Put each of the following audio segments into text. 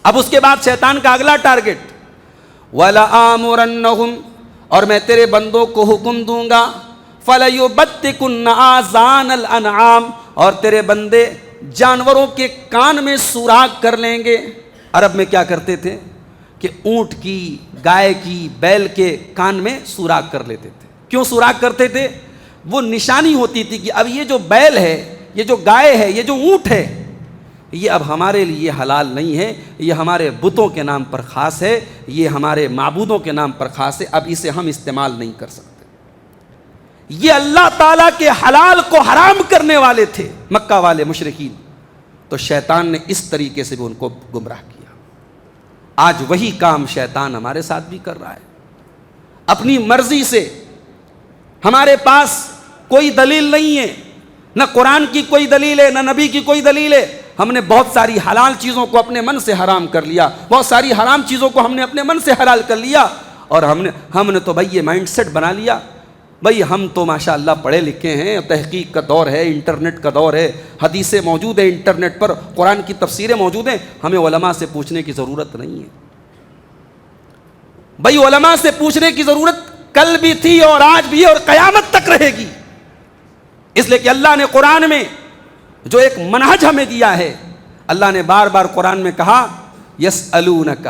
اب اس کے بعد شیطان کا اگلا ٹارگٹ، وَلَآمُرَنَّهُمْ، اور میں تیرے بندوں کو حکم دوں گا، فَلَيُبَتِّكُنَّ آذَانَ الْأَنْعَامِ، اور تیرے بندے جانوروں کے کان میں سوراخ کر لیں گے۔ عرب میں کیا کرتے تھے کہ اونٹ کی، گائے کی، بیل کے کان میں سوراخ کر لیتے تھے۔ کیوں سوراخ کرتے تھے؟ وہ نشانی ہوتی تھی کہ اب یہ جو بیل ہے، یہ جو گائے ہے، یہ جو اونٹ ہے، یہ اب ہمارے لیے حلال نہیں ہے، یہ ہمارے بتوں کے نام پر خاص ہے، یہ ہمارے معبودوں کے نام پر خاص ہے، اب اسے ہم استعمال نہیں کر سکتے۔ یہ اللہ تعالیٰ کے حلال کو حرام کرنے والے تھے مکہ والے مشرکین، تو شیطان نے اس طریقے سے بھی ان کو گمراہ کیا۔ آج وہی کام شیطان ہمارے ساتھ بھی کر رہا ہے، اپنی مرضی سے۔ ہمارے پاس کوئی دلیل نہیں ہے، نہ قرآن کی کوئی دلیل ہے، نہ نبی کی کوئی دلیل ہے، ہم نے بہت ساری حلال چیزوں کو اپنے من سے حرام کر لیا، بہت ساری حرام چیزوں کو ہم نے اپنے من سے حلال کر لیا، اور ہم نے تو بھائی یہ مائنڈ سیٹ بنا لیا، بھائی ہم تو ماشاءاللہ پڑھے لکھے ہیں، تحقیق کا دور ہے، انٹرنیٹ کا دور ہے، حدیثیں موجود ہیں انٹرنیٹ پر، قرآن کی تفسیریں موجود ہیں، ہمیں علماء سے پوچھنے کی ضرورت نہیں ہے۔ بھائی علماء سے پوچھنے کی ضرورت کل بھی تھی اور آج بھی اور قیامت تک رہے گی، اس لیے کہ اللہ نے قرآن میں جو ایک منہج ہمیں دیا ہے، اللہ نے بار بار قرآن میں کہا یسألونک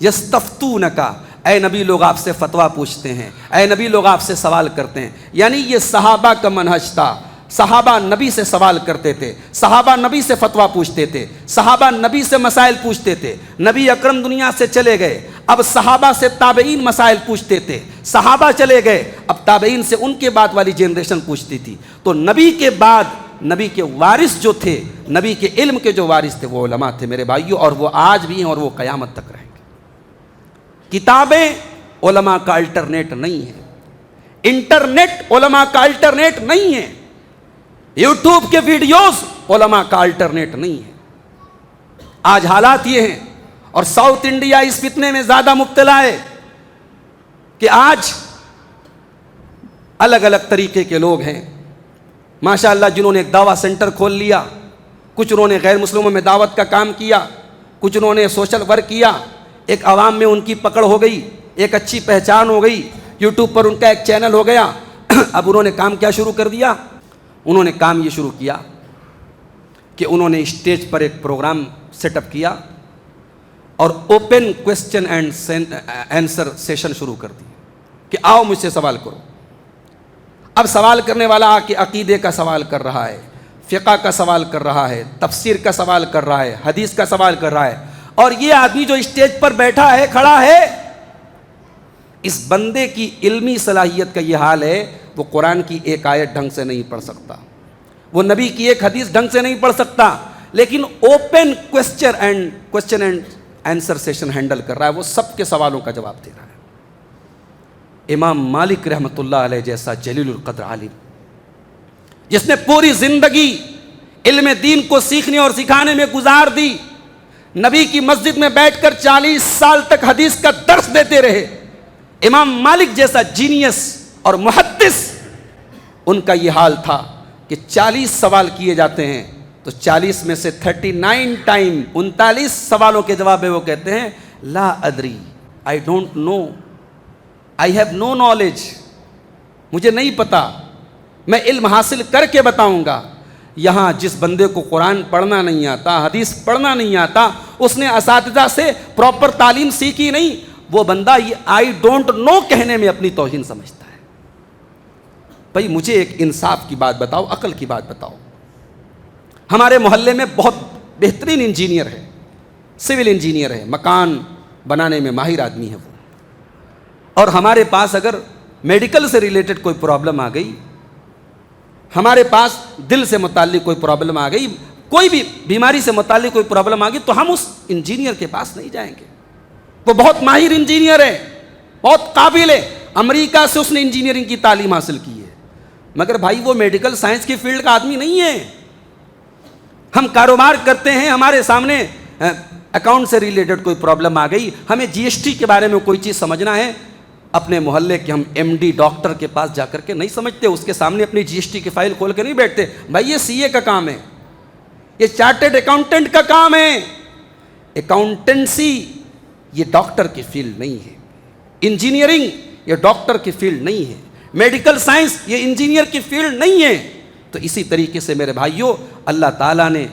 یستفتونک، اے نبی لوگ آپ سے فتویٰ پوچھتے ہیں، اے نبی لوگ آپ سے سوال کرتے ہیں۔ یعنی یہ صحابہ کا منہج تھا، صحابہ نبی سے سوال کرتے تھے، صحابہ نبی سے فتویٰ پوچھتے تھے، صحابہ نبی سے مسائل پوچھتے تھے، نبی اکرم دنیا سے چلے گئے، اب صحابہ سے تابعین مسائل پوچھتے تھے، صحابہ چلے گئے، اب تابعین سے ان کے بعد والی جنریشن پوچھتی تھی، تو نبی کے بعد نبی کے وارث جو تھے، نبی کے علم کے جو وارث تھے وہ علماء تھے میرے بھائیوں، اور وہ آج بھی ہیں اور وہ قیامت تک رہیں گے۔ کتابیں علماء کا الٹرنیٹ نہیں ہے، انٹرنیٹ علماء کا الٹرنیٹ نہیں ہے، یوٹیوب کے ویڈیوز علماء کا الٹرنیٹ نہیں ہے۔ آج حالات یہ ہیں، اور ساؤتھ انڈیا اس فتنے میں زیادہ مبتلا ہے کہ آج الگ الگ طریقے کے لوگ ہیں ماشاءاللہ، جنہوں نے ایک دعویٰ سینٹر کھول لیا، کچھ انہوں نے غیر مسلموں میں دعوت کا کام کیا، کچھ انہوں نے سوشل ورک کیا، ایک عوام میں ان کی پکڑ ہو گئی، ایک اچھی پہچان ہو گئی، یوٹیوب پر ان کا ایک چینل ہو گیا۔ اب انہوں نے کام کیا شروع کر دیا؟ انہوں نے کام یہ شروع کیا کہ انہوں نے اسٹیج پر ایک پروگرام سیٹ اپ کیا اور open question and answer session شروع کر دی کہ آؤ مجھ سے سوال کرو۔ اب سوال کرنے والا آ کے عقیدے کا سوال کر رہا ہے، فقہ کا سوال کر رہا ہے، تفسیر کا سوال کر رہا ہے، حدیث کا سوال کر رہا ہے، اور یہ آدمی جو اسٹیج پر بیٹھا ہے، کھڑا ہے، اس بندے کی علمی صلاحیت کا یہ حال ہے، وہ قرآن کی ایک آیت ڈھنگ سے نہیں پڑھ سکتا، وہ نبی کی ایک حدیث ڈھنگ سے نہیں پڑھ سکتا، لیکن open question and answer session handle کر رہا ہے، وہ سب کے سوالوں کا جواب دے رہا ہے۔ امام مالک رحمۃ اللہ علیہ جیسا جلیل القدر عالم، جس نے پوری زندگی علم دین کو سیکھنے اور سکھانے میں گزار دی، نبی کی مسجد میں بیٹھ کر 40 سال تک حدیث کا درس دیتے رہے، امام مالک جیسا جینیس اور محدث، ان کا یہ حال تھا کہ 40 سوال کیے جاتے ہیں تو 40 میں سے 39 ٹائم 39 سوالوں کے جواب میں وہ کہتے ہیں لا ادری، I don't know, I have no knowledge, مجھے نہیں پتا، میں علم حاصل کر کے بتاؤں گا۔ یہاں جس بندے کو قرآن پڑھنا نہیں آتا، حدیث پڑھنا نہیں آتا، اس نے اساتذہ سے پراپر تعلیم سیکھی نہیں، وہ بندہ یہ آئی ڈونٹ نو کہنے میں اپنی توہین سمجھتا ہے۔ بھائی مجھے ایک انصاف کی بات بتاؤ، عقل کی بات بتاؤ۔ ہمارے محلے میں بہت بہترین انجینئر ہے، سول انجینئر ہے، مکان بنانے میں ماہر آدمی ہے وہ، اور ہمارے پاس اگر میڈیکل سے ریلیٹڈ کوئی پرابلم آ گئی، ہمارے پاس دل سے متعلق کوئی پرابلم آ گئی، کوئی بھی بیماری سے متعلق کوئی پرابلم آ گئی، تو ہم اس انجینئر کے پاس نہیں جائیں گے، وہ بہت ماہر انجینئر ہے، بہت قابل ہے، امریکہ سے اس نے انجینئرنگ کی تعلیم حاصل کی ہے، مگر بھائی وہ میڈیکل سائنس کی فیلڈ کا آدمی نہیں ہے۔ ہم کاروبار کرتے ہیں، ہمارے سامنے اکاؤنٹ سے ریلیٹڈ کوئی پرابلم آ گئی، ہمیں جی ایس ٹی کے بارے میں کوئی چیز سمجھنا ہے، اپنے محلے کے ہم ایم ڈی ڈاکٹر کے پاس جا کر کے نہیں سمجھتے، اس کے سامنے اپنی جی ایس ٹی کی فائل کھول کے نہیں بیٹھتے، بھائی یہ سی اے کا کام ہے، یہ چارٹرڈ اکاؤنٹنٹ کا کام ہے، اکاؤنٹنسی یہ ڈاکٹر کی فیلڈ نہیں ہے، انجینئرنگ یہ ڈاکٹر کی فیلڈ نہیں ہے، میڈیکل سائنس یہ انجینئر کی فیلڈ نہیں ہے۔ تو اسی طریقے سے میرے بھائیوں، اللہ تعالیٰ نے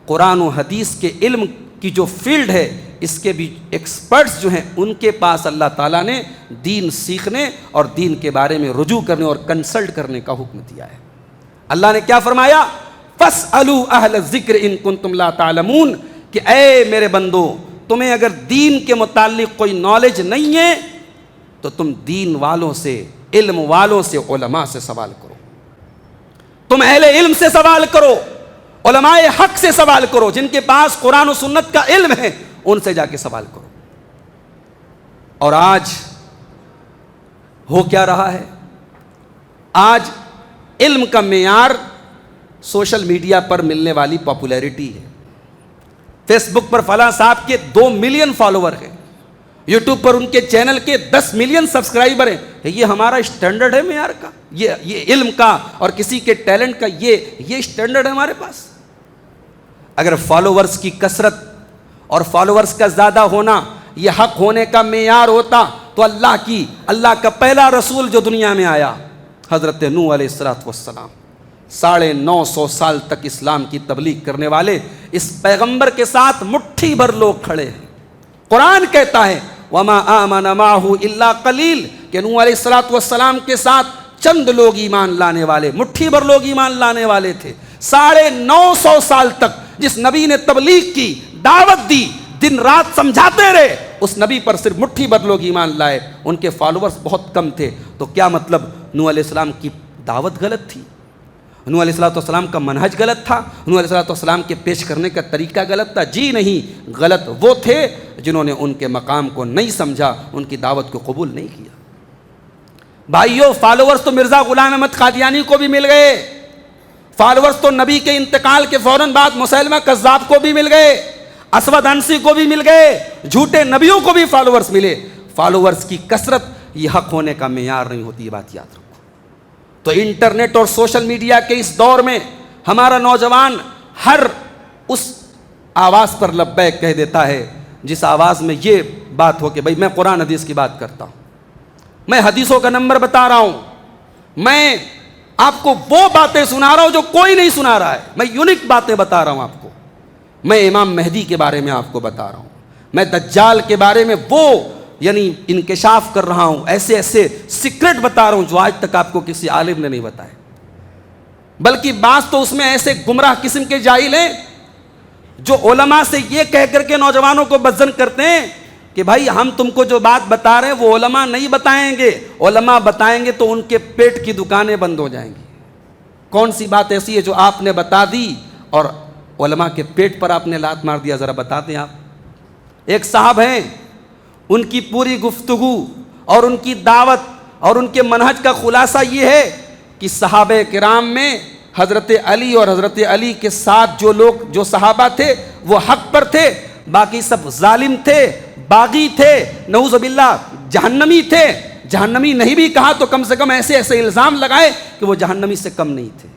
قرآن و حدیث کے علم کی جو فیلڈ ہے، اس کے بھی ایکسپرٹس جو ہیں ان کے پاس اللہ تعالیٰ نے دین سیکھنے اور دین کے بارے میں رجوع کرنے اور کنسلٹ کرنے کا حکم دیا ہے۔ اللہ نے کیا فرمایا؟ فَاسْأَلُوا أَهْلَ الذِّكْرِ إِن كُنتُمْ لَا تَعْلَمُونَ، کہ اے میرے بندو، تمہیں اگر دین کے متعلق کوئی نالج نہیں ہے تو تم دین والوں سے، علم والوں سے، علماء سے سوال کرو، تم اہل علم سے سوال کرو، علماء حق سے سوال کرو، جن کے پاس قرآن و سنت کا علم ہے ان سے جا کے سوال کرو۔ اور آج ہو کیا رہا ہے؟ آج علم کا معیار سوشل میڈیا پر ملنے والی پاپولیرٹی ہے۔ فیس بک پر فلاں صاحب کے 2 ملین فالوور ہیں، یوٹیوب پر ان کے چینل کے 10 ملین سبسکرائبر ہیں۔ یہ ہمارا اسٹینڈرڈ ہے معیار کا؟ یہ علم کا اور کسی کے ٹیلنٹ کا یہ اسٹینڈرڈ ہے ہمارے پاس؟ اگر فالوورز کی کثرت اور فالوورز کا زیادہ ہونا یہ حق ہونے کا معیار ہوتا تو اللہ کا پہلا رسول جو دنیا میں آیا، حضرت نوح علیہ السلام، 950 سال تک اسلام کی تبلیغ کرنے والے اس پیغمبر کے ساتھ مٹھی بھر لوگ کھڑے ہیں۔ قرآن کہتا ہے وَمَا آمَنَ مَعَهُ إِلَّا قَلِيلٌ، کہ نوح علیہ السلام کے ساتھ چند لوگ ایمان لانے والے، مٹھی بھر لوگ ایمان لانے والے تھے۔ 950 سال تک جس نبی نے تبلیغ کی، دعوت دی، دن رات سمجھاتے رہے، اس نبی پر صرف مٹھی بھر لوگ ایمان لائے، ان کے فالوورز بہت کم تھے۔ تو کیا مطلب نوح علیہ السلام کی دعوت غلط تھی؟ نوح علیہ السلام کا منہج غلط تھا؟ نوح علیہ السلام کے پیش کرنے کا طریقہ غلط تھا؟ جی نہیں، غلط وہ تھے جنہوں نے ان کے مقام کو نہیں سمجھا، ان کی دعوت کو قبول نہیں کیا۔ بھائیو، فالوورز تو مرزا غلام احمد قادیانی کو بھی مل گئے، فالوورز تو نبی کے انتقال کے فوراً بعد مسیلمہ کذاب کو بھی مل گئے، اسود انسی کو بھی مل گئے، جھوٹے نبیوں کو بھی فالوورز ملے۔ فالوورز کی کثرت یہ حق ہونے کا معیار نہیں ہوتی، یہ بات یاد رکھو۔ تو انٹرنیٹ اور سوشل میڈیا کے اس دور میں ہمارا نوجوان ہر اس آواز پر لبیک کہہ دیتا ہے جس آواز میں یہ بات ہو کہ بھئی میں قرآن حدیث کی بات کرتا ہوں، میں حدیثوں کا نمبر بتا رہا ہوں، میں آپ کو وہ باتیں سنا رہا ہوں جو کوئی نہیں سنا رہا ہے، میں یونیک باتیں بتا رہا ہوں آپ کو، میں امام مہدی کے بارے میں آپ کو بتا رہا ہوں، میں دجال کے بارے میں وہ انکشاف کر رہا ہوں، ایسے سیکرٹ بتا رہا ہوں جو آج تک آپ کو کسی عالم نے نہیں بتائے۔ بلکہ بعض تو اس میں ایسے گمراہ قسم کے جاہل ہیں جو علماء سے یہ کہہ کر کے نوجوانوں کو بدظن کرتے ہیں کہ بھائی ہم تم کو جو بات بتا رہے ہیں وہ علماء نہیں بتائیں گے، علماء بتائیں گے تو ان کے پیٹ کی دکانیں بند ہو جائیں گی۔ کون سی بات ایسی ہے جو آپ نے بتا دی اور علماء کے پیٹ پر آپ نے لات مار دیا؟ ذرا بتا دیں آپ۔ ایک صاحب ہیں، ان کی پوری گفتگو اور ان کی دعوت اور ان کے منہج کا خلاصہ یہ ہے کہ صحابہ کرام میں حضرت علی اور حضرت علی کے ساتھ جو صحابہ تھے وہ حق پر تھے، باقی سب ظالم تھے، باغی تھے، نعوذ باللہ جہنمی تھے۔ جہنمی نہیں بھی کہا تو کم سے کم ایسے الزام لگائے کہ وہ جہنمی سے کم نہیں تھے۔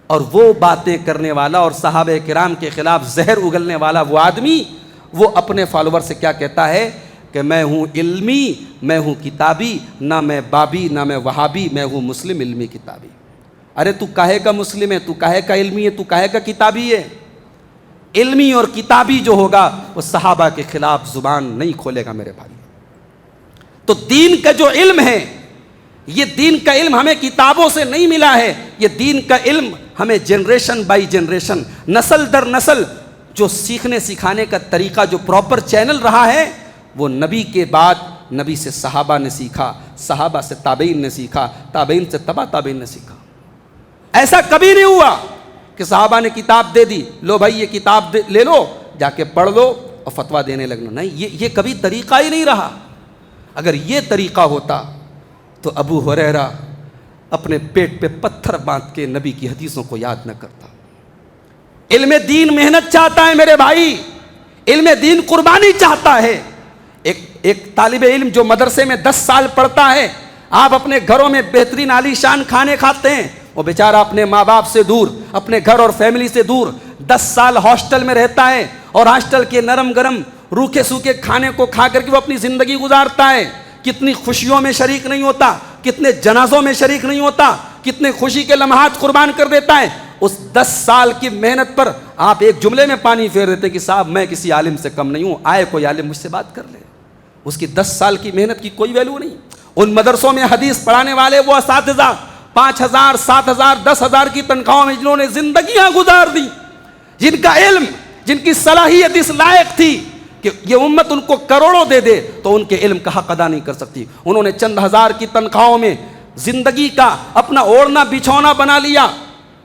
اور وہ باتیں کرنے والا اور صحابہ کرام کے خلاف زہر اگلنے والا وہ آدمی، وہ اپنے فالوور سے کیا کہتا ہے کہ میں ہوں علمی، میں ہوں کتابی، نہ میں بابی نہ میں وہابی، میں ہوں مسلم علمی کتابی۔ ارے تو کاہے کا مسلم ہے، تو کاہے کا علمی ہے، تو کاہے کا کتابی ہے؟ علمی اور کتابی جو ہوگا وہ صحابہ کے خلاف زبان نہیں کھولے گا میرے بھائی۔ تو دین کا جو علم ہے، یہ دین کا علم ہمیں کتابوں سے نہیں ملا ہے، یہ دین کا علم ہمیں جنریشن بائی جنریشن، نسل در نسل جو سیکھنے سکھانے کا طریقہ جو پراپر چینل رہا ہے، وہ نبی کے بعد نبی سے صحابہ نے سیکھا، صحابہ سے تابعین نے سیکھا، تابعین سے تبع تابعین نے سیکھا۔ ایسا کبھی نہیں ہوا کہ صحابہ نے کتاب دے دی، لو بھائی یہ کتاب لے لو، جا کے پڑھ لو اور فتویٰ دینے لگنا، نہیں، یہ کبھی طریقہ ہی نہیں رہا۔ اگر یہ طریقہ ہوتا تو ابو ہریرہ اپنے پیٹ پہ پتھر باندھ کے نبی کی حدیثوں کو یاد نہ کرتا۔ علم دین محنت چاہتا ہے میرے بھائی، علم دین قربانی چاہتا ہے۔ ایک طالب علم جو مدرسے میں 10 سال پڑھتا ہے، آپ اپنے گھروں میں بہترین عالی شان کھانے کھاتے ہیں، وہ بیچارہ اپنے ماں باپ سے دور، اپنے گھر اور فیملی سے دور 10 سال ہاسٹل میں رہتا ہے، اور ہاسٹل کے نرم گرم روکھے سوکھے کھانے کو کھا کر کے وہ اپنی زندگی گزارتا ہے، کتنی خوشیوں میں شریک نہیں ہوتا، کتنے جنازوں میں شریک نہیں ہوتا، کتنے خوشی کے لمحات قربان کر دیتا ہے، اس 10 سال کی محنت پر آپ ایک جملے میں پانی پھیر دیتے کہ صاحب میں کسی عالم سے کم نہیں ہوں، آئے کوئی عالم مجھ سے بات کر لے. اس کی 10 سال کی محنت کی کوئی ویلیو نہیں. ان مدرسوں میں حدیث پڑھانے والے وہ اساتذہ 5,000 7,000 10,000 کی تنخواہوں میں جنہوں نے زندگیاں گزار دی، جن کا علم، جن کی صلاحیت اس لائق تھی کہ یہ امت ان کو کروڑوں دے دے تو ان کے علم کا حق ادا نہیں کر سکتی، انہوں نے چند ہزار کی تنخواہوں میں زندگی کا اپنا اوڑھنا بچھونا بنا لیا.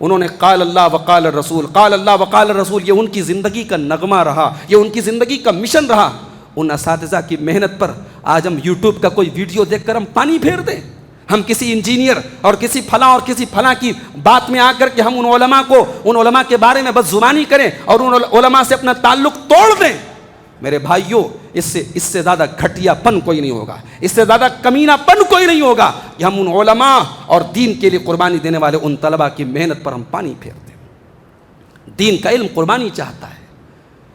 انہوں نے قال اللہ وقال الرسول، قال اللہ وقال الرسول، یہ ان کی زندگی کا نغمہ رہا، یہ ان کی زندگی کا مشن رہا. ان اساتذہ کی محنت پر آج ہم یوٹیوب کا کوئی ویڈیو دیکھ کر ہم پانی پھیر دیں، ہم کسی انجینئر اور کسی فلاں کی بات میں آ کر کے ہم ان علماء کے بارے میں بد زبانی کریں اور ان علماء سے اپنا تعلق توڑ دیں. میرے بھائیوں، اس سے زیادہ گھٹیا پن کوئی نہیں ہوگا، اس سے زیادہ کمینہ پن کوئی نہیں ہوگا کہ ہم ان علماء اور دین کے لیے قربانی دینے والے ان طلباء کی محنت پر ہم پانی پھیر دیں. دین کا علم قربانی چاہتا ہے.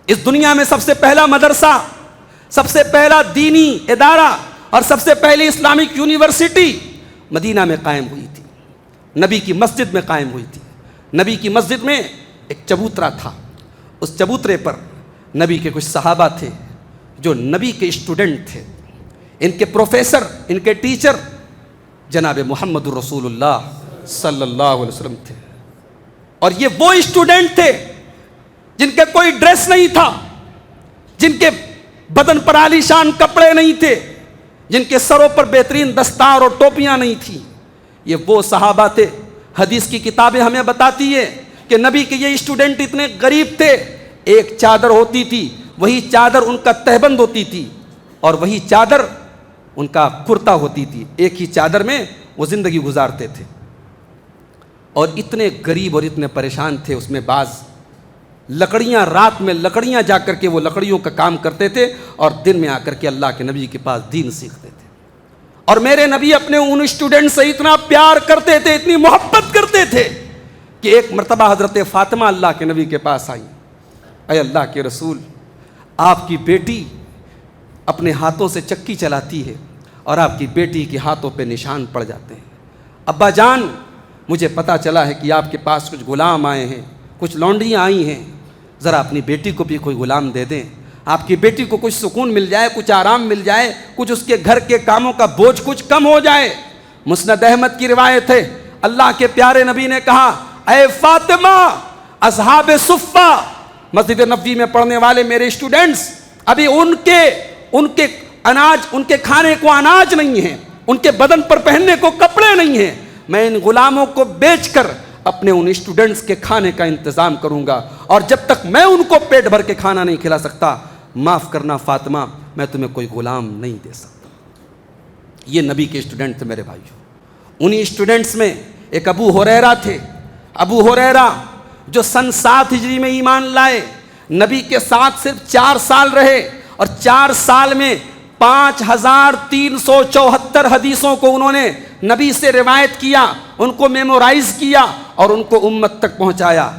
اس دنیا میں سب سے پہلا مدرسہ، سب سے پہلا دینی ادارہ اور سب سے پہلی اسلامک یونیورسٹی مدینہ میں قائم ہوئی تھی، نبی کی مسجد میں قائم ہوئی تھی. نبی کی مسجد میں ایک چبوترا تھا، اس چبوترے پر نبی کے کچھ صحابہ تھے جو نبی کے اسٹوڈنٹ تھے. ان کے پروفیسر، ان کے ٹیچر جناب محمد الرسول اللہ صلی اللہ علیہ وسلم تھے. اور یہ وہ اسٹوڈنٹ تھے جن کے کوئی ڈریس نہیں تھا، جن کے بدن پر عالی شان کپڑے نہیں تھے، جن کے سروں پر بہترین دستار اور ٹوپیاں نہیں تھیں. یہ وہ صحابہ تھے. حدیث کی کتابیں ہمیں بتاتی ہے کہ نبی کے یہ اسٹوڈنٹ اتنے غریب تھے، ایک چادر ہوتی تھی، وہی چادر ان کا تہبند ہوتی تھی اور وہی چادر ان کا کرتا ہوتی تھی. ایک ہی چادر میں وہ زندگی گزارتے تھے اور اتنے غریب اور اتنے پریشان تھے. اس میں بعض لکڑیاں، رات میں لکڑیاں جا کر کے وہ لکڑیوں کا کام کرتے تھے اور دن میں آ کر کے اللہ کے نبی کے پاس دین سیکھتے تھے. اور میرے نبی اپنے ان اسٹوڈنٹ سے اتنا پیار کرتے تھے، اتنی محبت کرتے تھے کہ ایک مرتبہ حضرت فاطمہ اللہ کے نبی کے پاس آئی. اے اللہ کے رسول، آپ کی بیٹی اپنے ہاتھوں سے چکی چلاتی ہے اور آپ کی بیٹی کے ہاتھوں پہ نشان پڑ جاتے ہیں. ابا جان، مجھے پتا چلا ہے کہ آپ کے پاس کچھ غلام آئے ہیں، کچھ لونڈیاں آئی ہیں، ذرا اپنی بیٹی کو بھی کوئی غلام دے دیں، آپ کی بیٹی کو کچھ سکون مل جائے، کچھ آرام مل جائے، کچھ اس کے گھر کے کاموں کا بوجھ کچھ کم ہو جائے. مسند احمد کی روایت ہے، اللہ کے پیارے نبی نے کہا، اے فاطمہ، اصحاب صفہ، مسجد نبوی میں پڑھنے والے میرے اسٹوڈنٹس، ابھی ان کے اناج، ان کے کھانے کو اناج نہیں ہے، ان کے بدن پر پہننے کو کپڑے نہیں ہیں. میں ان غلاموں کو بیچ کر اپنے ان اسٹوڈنٹس کے کھانے کا انتظام کروں گا، اور جب تک میں ان کو پیٹ بھر کے کھانا نہیں کھلا سکتا، معاف کرنا فاطمہ، میں تمہیں کوئی غلام نہیں دے سکتا. یہ نبی کے اسٹوڈنٹ تھے میرے بھائیوں. انہی اسٹوڈنٹس میں ایک ابو ہریرہ تھے. ابو ہریرہ جو سن 7 ہجری میں ایمان لائے، نبی کے ساتھ صرف 4 سال رہے اور 4 سال میں 5,374 حدیثوں کو انہوں نے نبی سے روایت کیا، ان کو میمورائز کیا اور ان کو امت تک پہنچایا.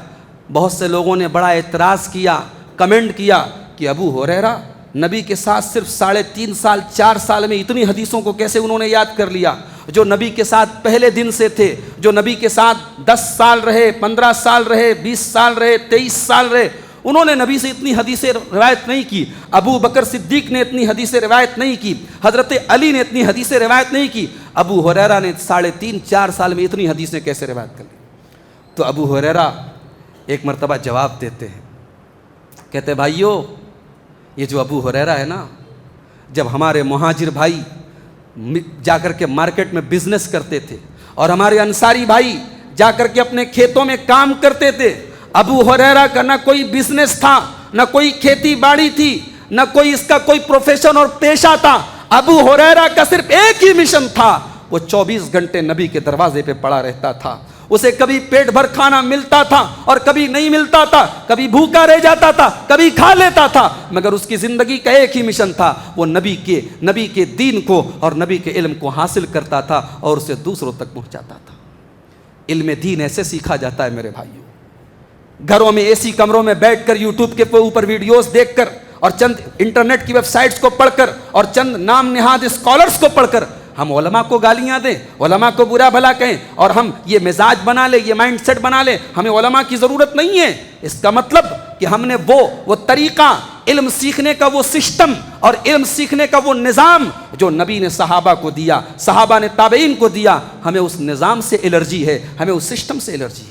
بہت سے لوگوں نے بڑا اعتراض کیا، کمنٹ کیا کہ ابو ہریرہ نبی کے ساتھ صرف 3.5 سال 4 سال میں اتنی حدیثوں کو کیسے انہوں نے یاد کر لیا؟ جو نبی کے ساتھ پہلے دن سے تھے، جو نبی کے ساتھ 10 سال رہے، 15 سال رہے، 20 سال رہے، 23 سال رہے، انہوں نے نبی سے اتنی حدیثیں روایت نہیں کی. ابو بکر صدیق نے اتنی حدیثیں روایت نہیں کی، حضرت علی نے اتنی حدیثیں روایت نہیں کی. ابو ہریرہ نے 3.5-4 سال میں اتنی حدیثیں کیسے روایت کر لی؟ تو ابو ہریرہ ایک مرتبہ جواب دیتے ہیں، کہتے بھائیو، یہ جو ابو ہریرہ ہے نا، جب ہمارے مہاجر بھائی جا کر کے مارکیٹ میں بزنس کرتے تھے اور ہمارے انصاری بھائی جا کر کے اپنے کھیتوں میں کام کرتے تھے، ابو ہریرہ کا نہ کوئی بزنس تھا، نہ کوئی کھیتی باڑی تھی، نہ کوئی اس کا کوئی پروفیشن اور پیشہ تھا. ابو ہریرہ کا صرف ایک ہی مشن تھا، وہ 24 گھنٹے نبی کے دروازے پہ پڑا رہتا تھا. اسے کبھی پیٹ بھر کھانا ملتا تھا اور کبھی نہیں ملتا تھا، کبھی بھوکا رہ جاتا تھا، کبھی کھا لیتا تھا، مگر اس کی زندگی کا ایک ہی مشن تھا، وہ نبی کے دین کو اور نبی کے علم کو حاصل کرتا تھا اور اسے دوسروں تک پہنچاتا تھا. علم دین ایسے سیکھا جاتا ہے میرے بھائیوں. گھروں میں ایسی کمروں میں بیٹھ کر یوٹیوب کے اوپر ویڈیوز دیکھ کر اور چند انٹرنیٹ کی ویب سائٹس کو پڑھ کر اور چند نام نہاد اسکالرس کو پڑھ کر ہم علماء کو گالیاں دیں، علماء کو برا بھلا کہیں، اور ہم یہ مزاج بنا لیں، یہ مائنڈ سیٹ بنا لیں ہمیں علماء کی ضرورت نہیں ہے، اس کا مطلب کہ ہم نے وہ طریقہ، علم سیکھنے کا وہ سسٹم اور علم سیکھنے کا وہ نظام جو نبی نے صحابہ کو دیا، صحابہ نے تابعین کو دیا، ہمیں اس نظام سے الرجی ہے، ہمیں اس سسٹم سے الرجی ہے۔